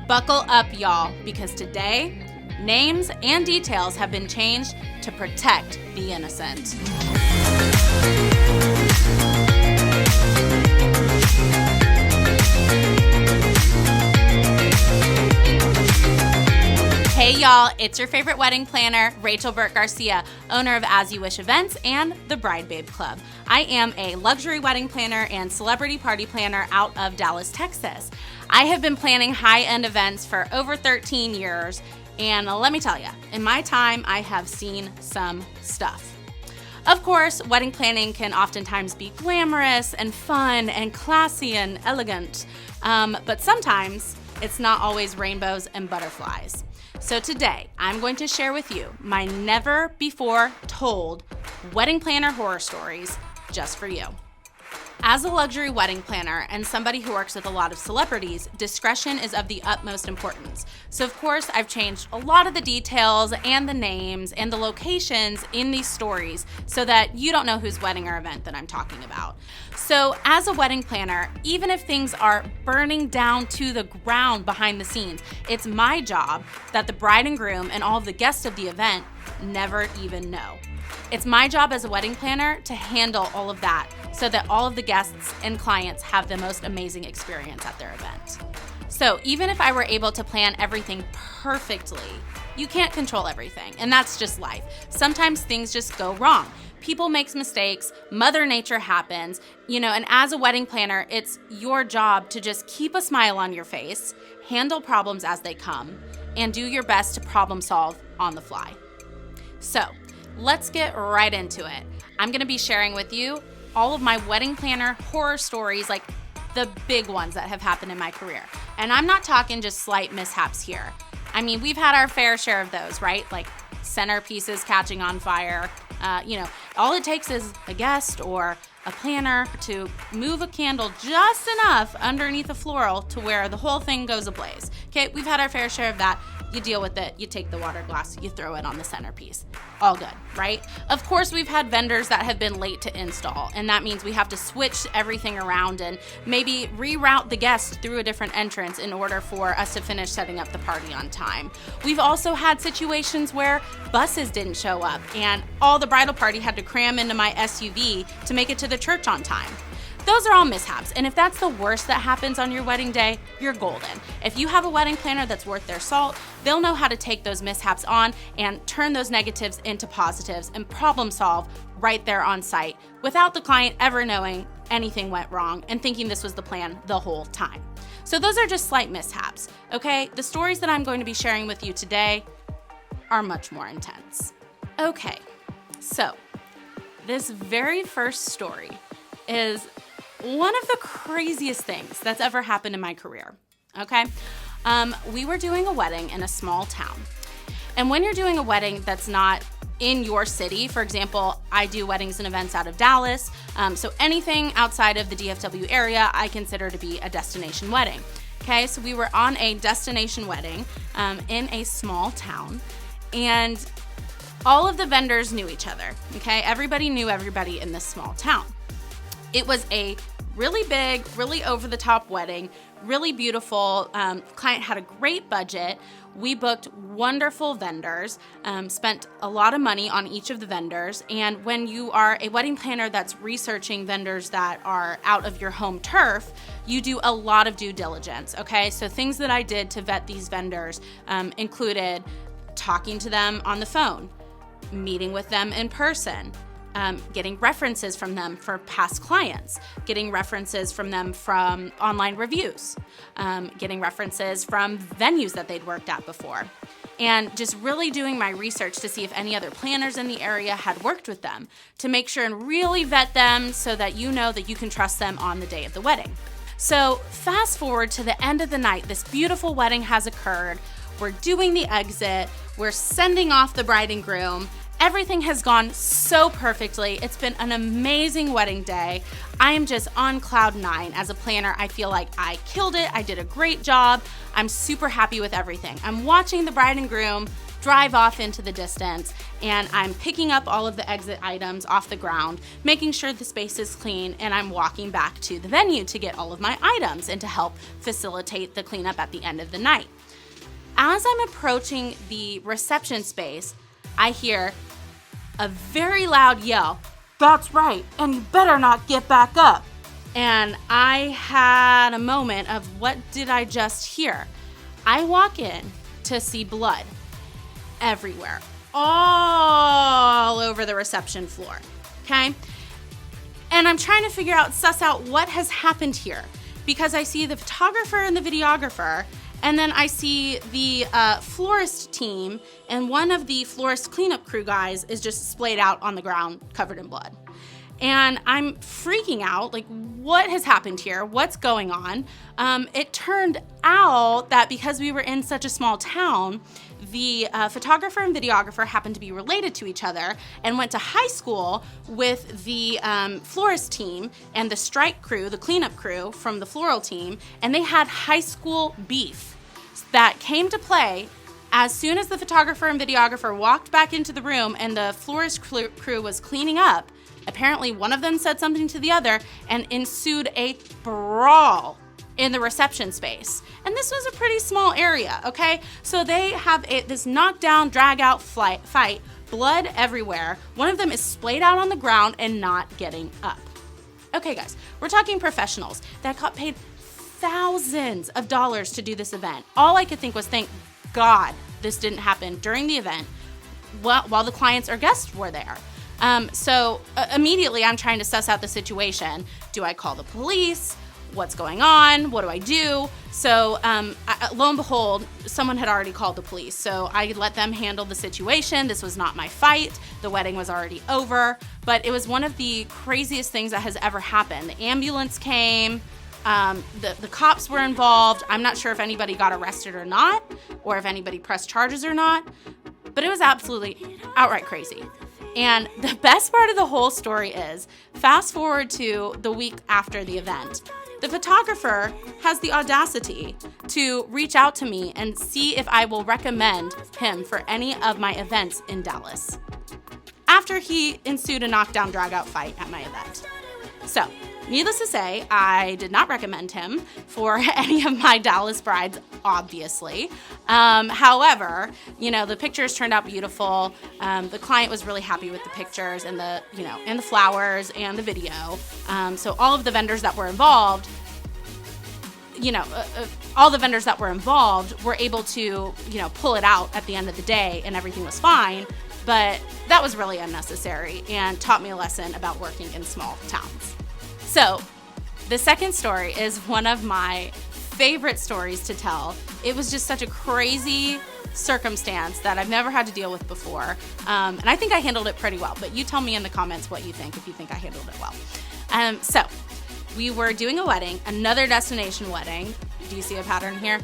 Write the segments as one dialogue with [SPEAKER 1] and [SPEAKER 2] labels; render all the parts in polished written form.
[SPEAKER 1] Buckle up, y'all, because today, names and details have been changed to protect the innocent. Hey y'all, it's your favorite wedding planner, Rachel Burt Garcia, owner of As You Wish Events and the Bride Babe Club. I am a luxury wedding planner and celebrity party planner out of Dallas, Texas. I have been planning high-end events for over 13 years, and let me tell you, in my time, I have seen some stuff. Of course, wedding planning can oftentimes be glamorous and fun and classy and elegant, but sometimes it's not always rainbows and butterflies. So today, I'm going to share with you my never-before-told wedding planner horror stories just for you. As a luxury wedding planner and somebody who works with a lot of celebrities, discretion is of the utmost importance. So of course, I've changed a lot of the details and the names and the locations in these stories so that you don't know whose wedding or event that I'm talking about. So as a wedding planner, even if things are burning down to the ground behind the scenes, it's my job that the bride and groom and all of the guests of the event never even know. It's my job as a wedding planner to handle all of that so that all of the guests and clients have the most amazing experience at their event. So even if I were able to plan everything perfectly, you can't control everything, and that's just life. Sometimes things just go wrong. People make mistakes, Mother Nature happens, and as a wedding planner, it's your job to just keep a smile on your face, handle problems as they come, and do your best to problem solve on the fly. So let's get right into it. I'm gonna be sharing with you all of my wedding planner horror stories, like the big ones that have happened in my career. And I'm not talking just slight mishaps here. I mean, we've had our fair share of those, right? Like centerpieces catching on fire. All it takes is a guest or a planner to move a candle just enough underneath a floral to where the whole thing goes ablaze. Okay, we've had our fair share of that. You deal with it, you take the water glass, you throw it on the centerpiece. All good, right? Of course, we've had vendors that have been late to install, and that means we have to switch everything around and maybe reroute the guests through a different entrance in order for us to finish setting up the party on time. We've also had situations where buses didn't show up, and all the bridal party had to cram into my SUV to make it to the church on time. Those are all mishaps, and if that's the worst that happens on your wedding day, you're golden. If you have a wedding planner that's worth their salt, they'll know how to take those mishaps on and turn those negatives into positives and problem solve right there on site without the client ever knowing anything went wrong and thinking this was the plan the whole time. So those are just slight mishaps, okay? The stories that I'm going to be sharing with you today are much more intense. Okay, so this very first story is one of the craziest things that's ever happened in my career, okay? We were doing a wedding in a small town. And when you're doing a wedding that's not in your city, for example, I do weddings and events out of Dallas, so anything outside of the DFW area, I consider to be a destination wedding, okay? So we were on a destination wedding in a small town, and all of the vendors knew each other, okay? Everybody knew everybody in this small town. It was a really big, really over-the-top wedding, really beautiful. Client had a great budget. We booked wonderful vendors, spent a lot of money on each of the vendors. And when you are a wedding planner that's researching vendors that are out of your home turf, you do a lot of due diligence, okay? So things that I did to vet these vendors included talking to them on the phone, meeting with them in person, getting references from them for past clients, getting references from them from online reviews, getting references from venues that they'd worked at before, and just really doing my research to see if any other planners in the area had worked with them to make sure and really vet them so that you know that you can trust them on the day of the wedding. So fast forward to the end of the night, this beautiful wedding has occurred. We're doing the exit, we're sending off the bride and groom. Everything has gone so perfectly. It's been an amazing wedding day. I am just on cloud 9 as a planner. I feel like I killed it. I did a great job. I'm super happy with everything. I'm watching the bride and groom drive off into the distance, and I'm picking up all of the exit items off the ground, making sure the space is clean, and I'm walking back to the venue to get all of my items and to help facilitate the cleanup at the end of the night. As I'm approaching the reception space, I hear a very loud yell, "That's right, and you better not get back up." And I had a moment of, what did I just hear? I walk in to see blood everywhere, all over the reception floor, okay? And I'm trying to suss out what has happened here, because I see the photographer and the videographer, and then I see the florist team, and one of the florist cleanup crew guys is just splayed out on the ground covered in blood. And I'm freaking out, like, what has happened here? What's going on? It turned out that because we were in such a small town, the photographer and videographer happened to be related to each other and went to high school with the florist team and the strike crew, the cleanup crew from the floral team, and they had high school beef that came to play as soon as the photographer and videographer walked back into the room and the florist crew was cleaning up. Apparently, one of them said something to the other and ensued a brawl in the reception space. And this was a pretty small area, okay? So they have this knockdown, drag-out fight, blood everywhere. One of them is splayed out on the ground and not getting up. Okay, guys, we're talking professionals that got paid thousands of dollars to do this event. All I could think was, thank God this didn't happen during the event while the clients or guests were there. So immediately I'm trying to suss out the situation. Do I call the police? What's going on? What do I do? So lo and behold, someone had already called the police. So I let them handle the situation. This was not my fight. The wedding was already over. But it was one of the craziest things that has ever happened. The ambulance came. The cops were involved. I'm not sure if anybody got arrested or not, or if anybody pressed charges or not. But it was absolutely outright crazy. And the best part of the whole story is, fast forward to the week after the event, the photographer has the audacity to reach out to me and see if I will recommend him for any of my events in Dallas, after he ensued a knockdown, drag-out fight at my event. So, needless to say, I did not recommend him for any of my Dallas brides, obviously. However, the pictures turned out beautiful. The client was really happy with the pictures and the flowers and the video. So all of the vendors that were involved, were able to, pull it out at the end of the day, and everything was fine. But that was really unnecessary and taught me a lesson about working in small towns. So the second story is one of my favorite stories to tell. It was just such a crazy circumstance that I've never had to deal with before. And I think I handled it pretty well, but you tell me in the comments what you think, if you think I handled it well. So we were doing a wedding, another destination wedding. Do you see a pattern here?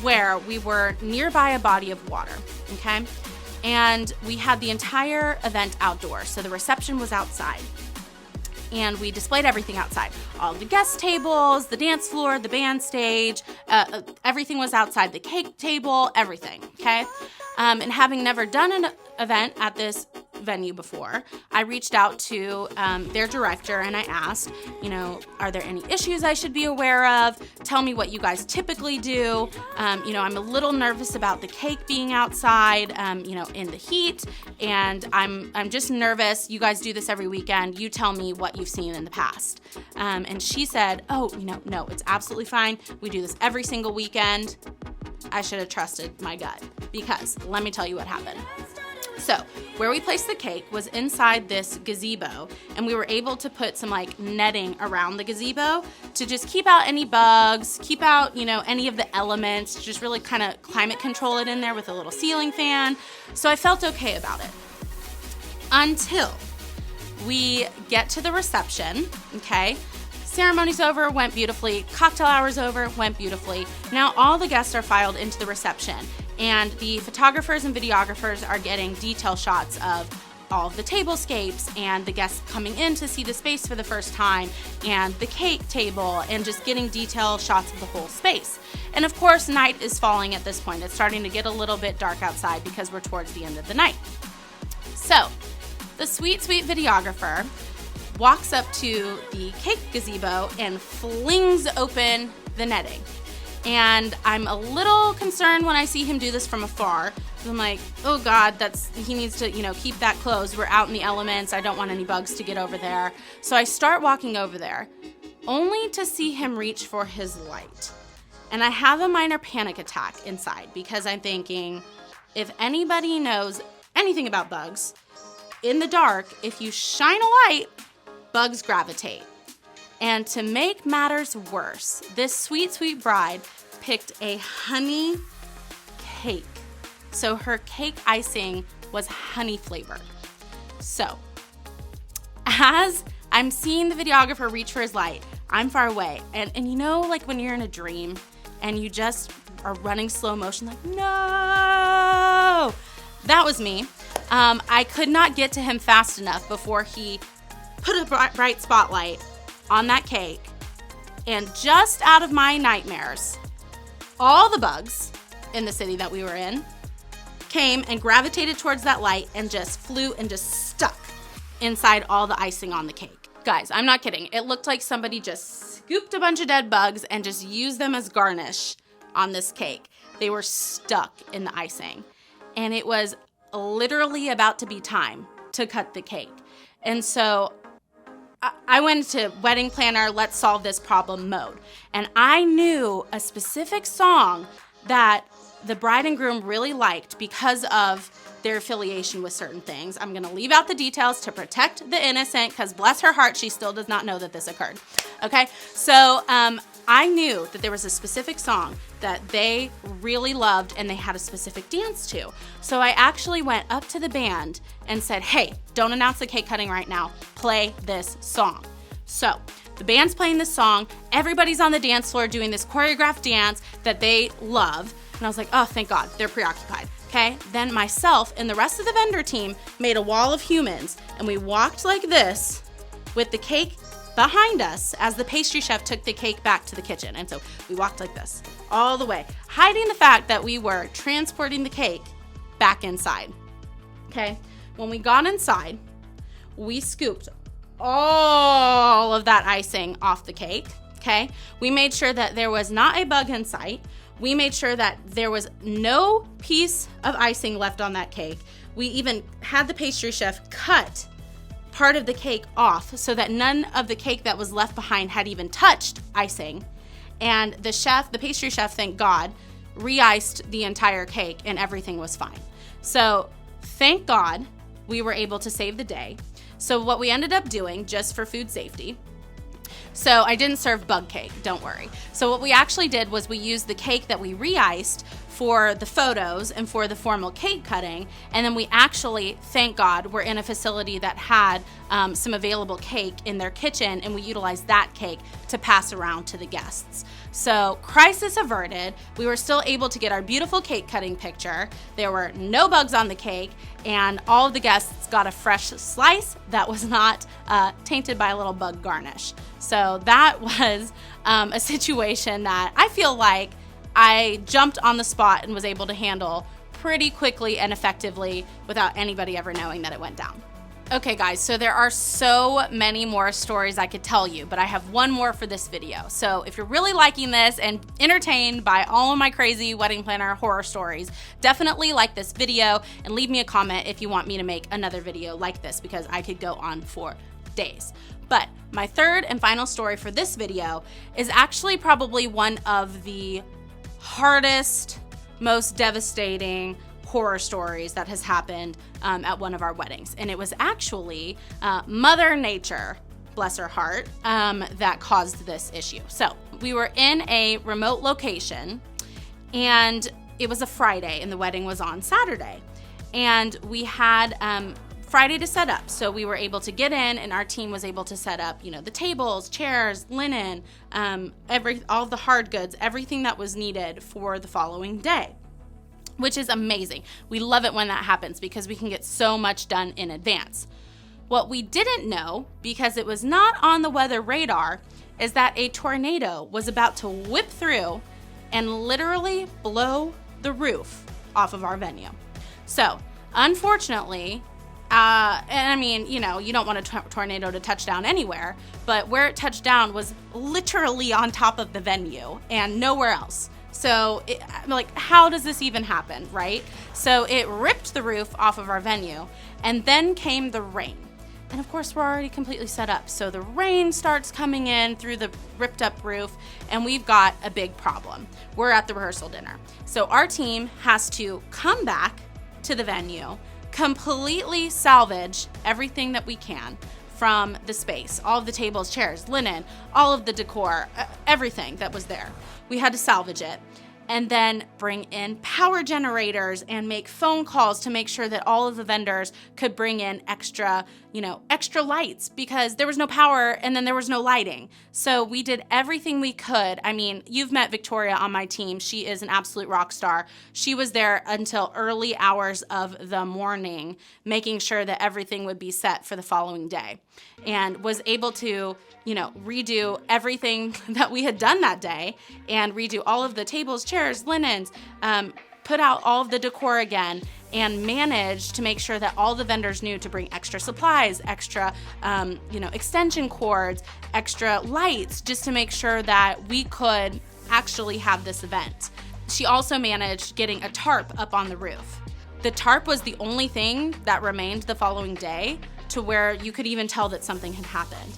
[SPEAKER 1] Where we were nearby a body of water, okay? And we had the entire event outdoors. So the reception was outside. And we displayed everything outside. All the guest tables, the dance floor, the band stage, everything was outside. The cake table, everything, okay? And having never done an event at this venue before, I reached out to their director and I asked, are there any issues I should be aware of? Tell me what you guys typically do. I'm a little nervous about the cake being outside, in the heat, and I'm just nervous. You guys do this every weekend. You tell me what you've seen in the past. And she said, no, it's absolutely fine. We do this every single weekend. I should have trusted my gut, because let me tell you what happened. So where we placed the cake was inside this gazebo, and we were able to put some netting around the gazebo to just keep out any bugs, keep out, any of the elements, just really kind of climate control it in there with a little ceiling fan. So I felt okay about it until we get to the reception, okay? Ceremony's over, went beautifully. Cocktail hour's over, went beautifully. Now all the guests are filed into the reception, and the photographers and videographers are getting detail shots of all of the tablescapes and the guests coming in to see the space for the first time and the cake table and just getting detailed shots of the whole space. And of course, night is falling at this point. It's starting to get a little bit dark outside because we're towards the end of the night. So the sweet, sweet videographer walks up to the cake gazebo and flings open the netting. And I'm a little concerned when I see him do this from afar. I'm like, oh God, he needs to, keep that closed. We're out in the elements. I don't want any bugs to get over there. So I start walking over there, only to see him reach for his light. And I have a minor panic attack inside because I'm thinking, if anybody knows anything about bugs, in the dark, if you shine a light, bugs gravitate. And to make matters worse, this sweet, sweet bride picked a honey cake. So her cake icing was honey flavored. So as I'm seeing the videographer reach for his light, I'm far away. And like when you're in a dream and you just are running slow motion, like, no, that was me. I could not get to him fast enough before he put a bright spotlight on that cake, and just out of my nightmares, all the bugs in the city that we were in came and gravitated towards that light and just flew and just stuck inside all the icing on the cake. Guys, I'm not kidding. It looked like somebody just scooped a bunch of dead bugs and just used them as garnish on this cake. They were stuck in the icing, and it was literally about to be time to cut the cake. And so I went to wedding planner, let's solve this problem mode. And I knew a specific song that the bride and groom really liked because of their affiliation with certain things. I'm gonna leave out the details to protect the innocent, because bless her heart, she still does not know that this occurred. Okay, so I knew that there was a specific song that they really loved and they had a specific dance to. So I actually went up to the band and said, hey, don't announce the cake cutting right now, play this song. So the band's playing this song, everybody's on the dance floor doing this choreographed dance that they love. And I was like, oh, thank God, they're preoccupied. Okay, then myself and the rest of the vendor team made a wall of humans, and we walked like this with the cake behind us as the pastry chef took the cake back to the kitchen. And so we walked like this all the way, hiding the fact that we were transporting the cake back inside. Okay, when we got inside, we scooped all of that icing off the cake. Okay, we made sure that there was not a bug in sight. We made sure that there was no piece of icing left on that cake. We even had the pastry chef cut part of the cake off so that none of the cake that was left behind had even touched icing. And the pastry chef, thank God, re-iced the entire cake and everything was fine. So thank God we were able to save the day. So what we ended up doing, just for food safety, so I didn't serve bug cake, don't worry. So what we actually did was we used the cake that we re-iced for the photos and for the formal cake cutting, and then we actually, thank God, were in a facility that had some available cake in their kitchen, and we utilized that cake to pass around to the guests. So crisis averted. We were still able to get our beautiful cake cutting picture. There were no bugs on the cake, and all of the guests got a fresh slice that was not tainted by a little bug garnish. So that was a situation that I feel like I jumped on the spot and was able to handle pretty quickly and effectively without anybody ever knowing that it went down. Okay guys, so there are so many more stories I could tell you, but I have one more for this video. So if you're really liking this and entertained by all of my crazy wedding planner horror stories, definitely like this video and leave me a comment if you want me to make another video like this, because I could go on for days. But my third and final story for this video is actually probably one of the hardest, most devastating horror stories that has happened at one of our weddings. And it was actually Mother Nature, bless her heart, that caused this issue. So we were in a remote location, and it was a Friday, and the wedding was on Saturday. And we had Friday to set up. So we were able to get in, and our team was able to set up, the tables, chairs, linen, all the hard goods, everything that was needed for the following day. which is amazing. We love it when that happens because we can get so much done in advance. What we didn't know, because it was not on the weather radar, is that a tornado was about to whip through and literally blow the roof off of our venue. So, unfortunately, and I mean, you know, you don't want a tornado to touch down anywhere, but where it touched down was literally on top of the venue and nowhere else. So, like, how does this even happen, right? So it ripped the roof off of our venue, and then came the rain. And of course, we're already completely set up. So the rain starts coming in through the ripped up roof, and we've got a big problem. We're at the rehearsal dinner. So our team has to come back to the venue, completely salvage everything that we can from the space, all of the tables, chairs, linen, all of the decor, everything that was there. We had to salvage it, and then bring in power generators and make phone calls to make sure that all of the vendors could bring in extra lights, because there was no power and then there was no lighting. So we did everything we could. I mean, you've met Victoria on my team. She is an absolute rock star. She was there until early hours of the morning, making sure that everything would be set for the following day, and was able to redo everything that we had done that day, and redo all of the tables, chairs, linens, put out all of the decor again, and managed to make sure that all the vendors knew to bring extra supplies, extra extension cords, extra lights, just to make sure that we could actually have this event. She also managed getting a tarp up on the roof. The tarp was the only thing that remained the following day, to where you could even tell that something had happened.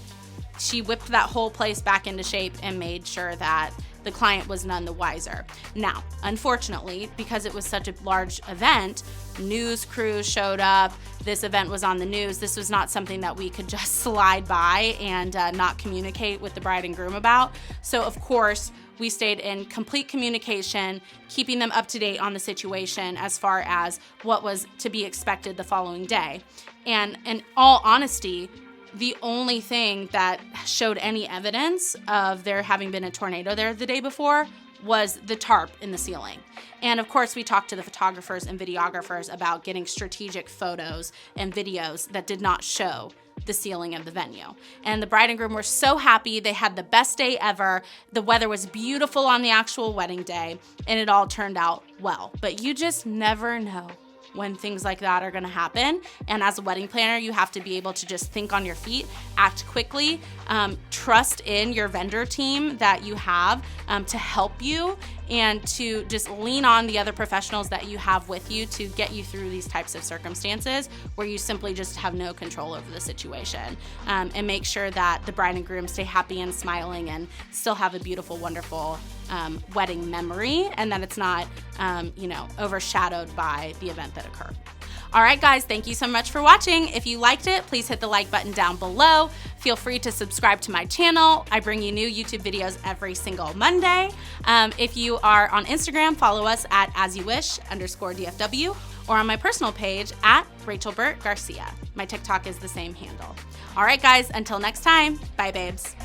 [SPEAKER 1] She whipped that whole place back into shape and made sure that the client was none the wiser. Now, unfortunately, because it was such a large event, news crews showed up. This event was on the news. This was not something that we could just slide by and not communicate with the bride and groom about. So, of course, we stayed in complete communication, keeping them up to date on the situation as far as what was to be expected the following day. And in all honesty, the only thing that showed any evidence of there having been a tornado there the day before was the tarp in the ceiling. And of course, we talked to the photographers and videographers about getting strategic photos and videos that did not show the ceiling of the venue. And the bride and groom were so happy. They had the best day ever. The weather was beautiful on the actual wedding day, and it all turned out well. But you just never know when things like that are going to happen. And as a wedding planner, you have to be able to just think on your feet, act quickly, trust in your vendor team that you have to help you, and to just lean on the other professionals that you have with you to get you through these types of circumstances where you simply just have no control over the situation, and make sure that the bride and groom stay happy and smiling and still have a beautiful, wonderful wedding memory, and that it's not overshadowed by the event that occurred. All right, guys, thank you so much for watching. If you liked it, please hit the like button down below. Feel free to subscribe to my channel. I bring you new YouTube videos every single Monday. If you are on Instagram, follow us at @asyouwish_DFW, or on my personal page at Rachel Burt Garcia. My TikTok is the same handle. All right, guys, until next time, bye, babes.